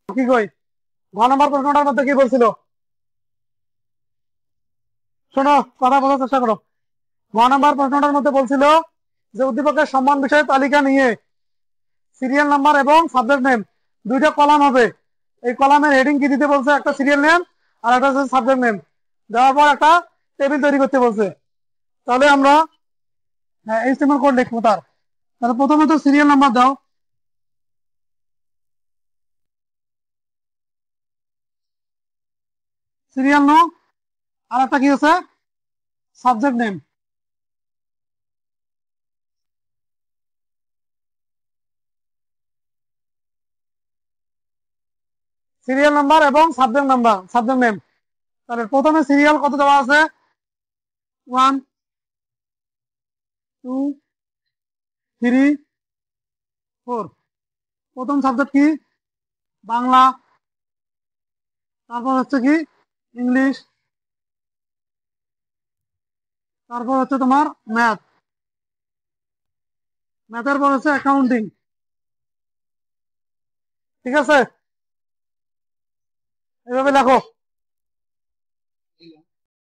কি কই, ঘ নম্বর প্রশ্নটার মধ্যে কি বলছিল? শোনো, কথা বলার চেষ্টা করো। ঘ নম্বর প্রশ্নটার মধ্যে বলছিল যে উদ্দীপকের সম্মান বিষয়ের তালিকা নিয়ে সিরিয়াল নাম্বার এবং সাবজেক্ট নেম দুইটা কলাম হবে। এই কলামের হেডিং কি দিতে বলছে? একটা সিরিয়াল নেম আর একটা হচ্ছে সাবজেক্ট নেম। দেওয়ার পর একটা টেবিল তৈরি করতে বলছে। তাহলে আমরা এইচটিএমএল কোড লিখবো তার। তাহলে প্রথমে তো সিরিয়াল নাম্বার দাও, সিরিয়াল নো, আর একটা কি আছে? Subject name. সিরিয়াল নাম্বার এবং সাবজেক্ট নেম। তাহলে প্রথমে সিরিয়াল কত দেওয়া আছে? 1 2 3 4। প্রথম সাবজেক্ট কি? বাংলা। তারপর হচ্ছে কি? ইংলিশ। তারপর হচ্ছে তোমার ম্যাথ। ম্যাথের পর হচ্ছে অ্যাকাউন্টিং। ঠিক আছে, এভাবে লেখো।